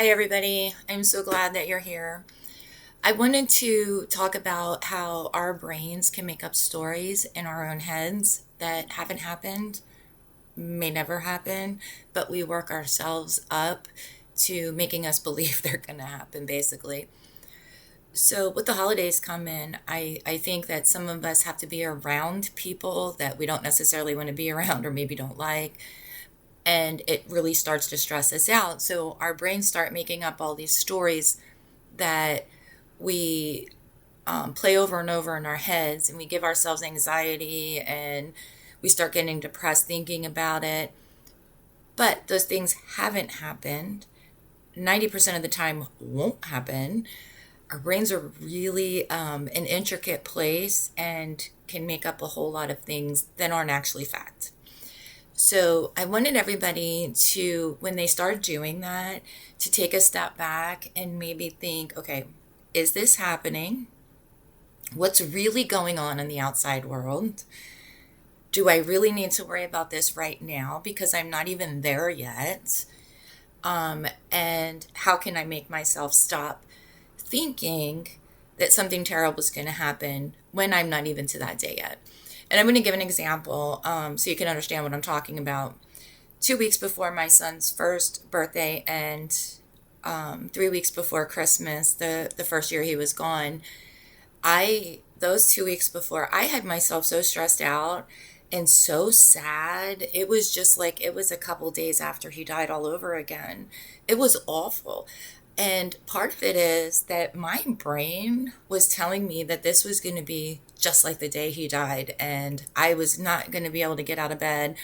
Hi, everybody. I'm so glad that you're here. I wanted to talk about how our brains can make up stories in our own heads that haven't happened, may never happen, but we work ourselves up to making us believe they're going to happen, basically. So, with the holidays come in, I think that some of us have to be around people that we don't necessarily want to be around or maybe don't like, and it really starts to stress us out. So, our brains start making up all these stories that we play over and over in our heads, and we give ourselves anxiety and we start getting depressed thinking about it. But those things haven't happened. 90% of the time won't happen. Our brains are really an intricate place and can make up a whole lot of things that aren't actually fact. So I wanted everybody to, when they start doing that, to take a step back and maybe think, okay, is this happening? What's really going on in the outside world? Do I really need to worry about this right now because I'm not even there yet? And how can I make myself stop thinking that something terrible is going to happen when I'm not even to that day yet? And I'm going to give an example so you can understand what I'm talking about. 2 weeks before my son's first birthday and 3 weeks before Christmas, the first year he was gone, those 2 weeks before, I had myself so stressed out and so sad. It was just like it was a couple days after he died all over again. It was awful. And part of it is that my brain was telling me that this was going to be just like the day he died, and I was not going to be able to get out of bed.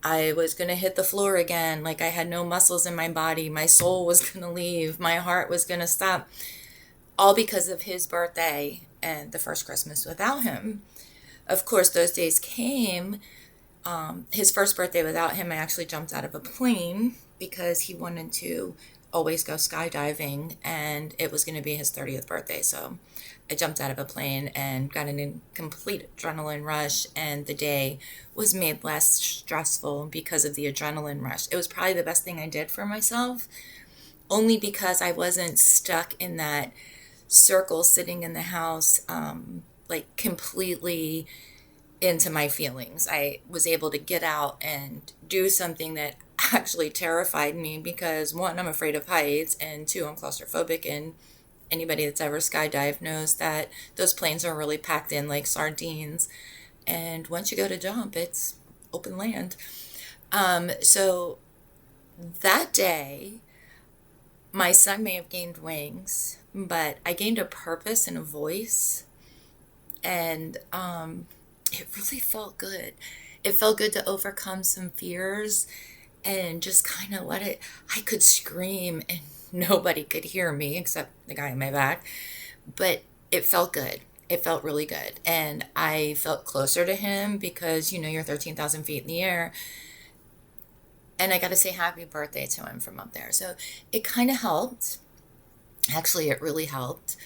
I was going to hit the floor again, like I had no muscles in my body. My soul was going to leave. My heart was going to stop, all because of his birthday and the first Christmas without him. Of course, those days came. His first birthday without him, I actually jumped out of a plane because he wanted to always go skydiving, and it was going to be his 30th birthday. So I jumped out of a plane and got a complete adrenaline rush, and the day was made less stressful because of the adrenaline rush. It was probably the best thing I did for myself, only because I wasn't stuck in that circle sitting in the house, like completely into my feelings. I was able to get out and do something that actually terrified me because, one, I'm afraid of heights, and two, I'm claustrophobic. And anybody that's ever skydived knows that those planes are really packed in like sardines. And once you go to jump, it's open land. So that day, my son may have gained wings, but I gained a purpose and a voice. And it really felt good. It felt good to overcome some fears and just kind of let it. I could scream and nobody could hear me except the guy in my back, but it felt good. It felt really good. And I felt closer to him because, you're 13,000 feet in the air. And I got to say happy birthday to him from up there. So it kind of helped. Actually, it really helped.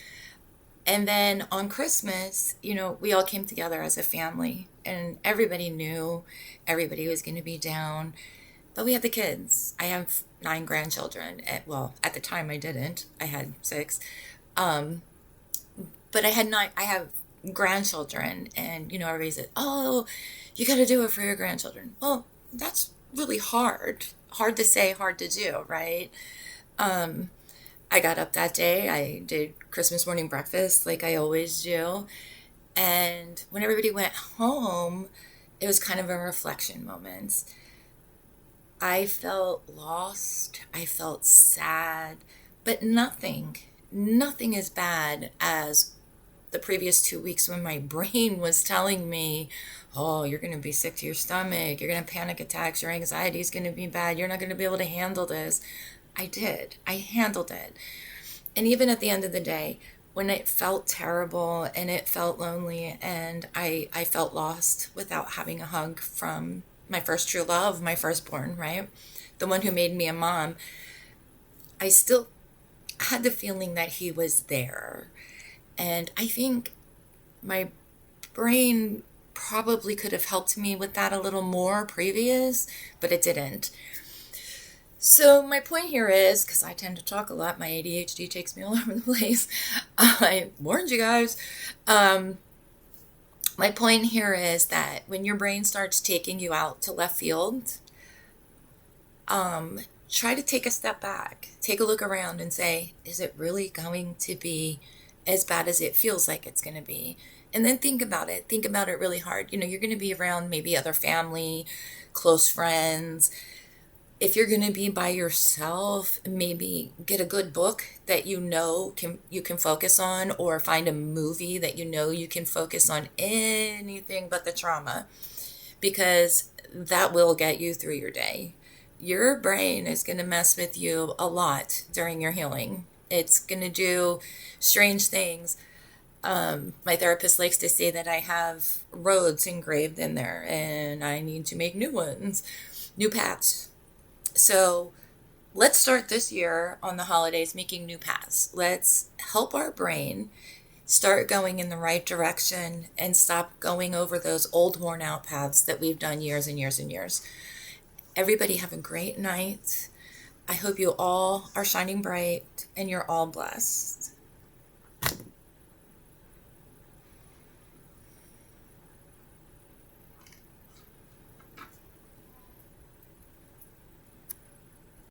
And then on Christmas, we all came together as a family, and everybody knew everybody was going to be down. But we had the kids. I have 9 grandchildren. Well, at the time I didn't. I had 6. Um, but I have grandchildren, and, everybody said, oh, you got to do it for your grandchildren. Well, that's really hard. Hard to say, hard to do, right? Um, I got up that day. I did Christmas morning breakfast like I always do. And when everybody went home, it was kind of a reflection moment. I felt lost. I felt sad. But nothing as bad as the previous 2 weeks when my brain was telling me, oh, you're going to be sick to your stomach. You're going to have panic attacks. Your anxiety is going to be bad. You're not going to be able to handle this. I did. I handled it. And even at the end of the day, when it felt terrible and it felt lonely and I felt lost without having a hug from my first true love, my firstborn, right? The one who made me a mom, I still had the feeling that he was there. And I think my brain probably could have helped me with that a little more previous, but it didn't. So my point here is, because I tend to talk a lot, my ADHD takes me all over the place. I warned you guys. Um, my point here is that when your brain starts taking you out to left field, try to take a step back, take a look around and say, is it really going to be as bad as it feels like it's going to be? And then think about it. Think about it really hard. You're going to be around maybe other family, close friends. If you're going to be by yourself, maybe get a good book that you can focus on, or find a movie that you can focus on anything but the trauma, because that will get you through your day. Your brain is going to mess with you a lot during your healing. It's going to do strange things. My therapist likes to say that I have roads engraved in there and I need to make new ones, new paths. So let's start this year on the holidays making new paths. Let's help our brain start going in the right direction and stop going over those old worn out paths that we've done years and years and years. Everybody have a great night. I hope you all are shining bright and you're all blessed.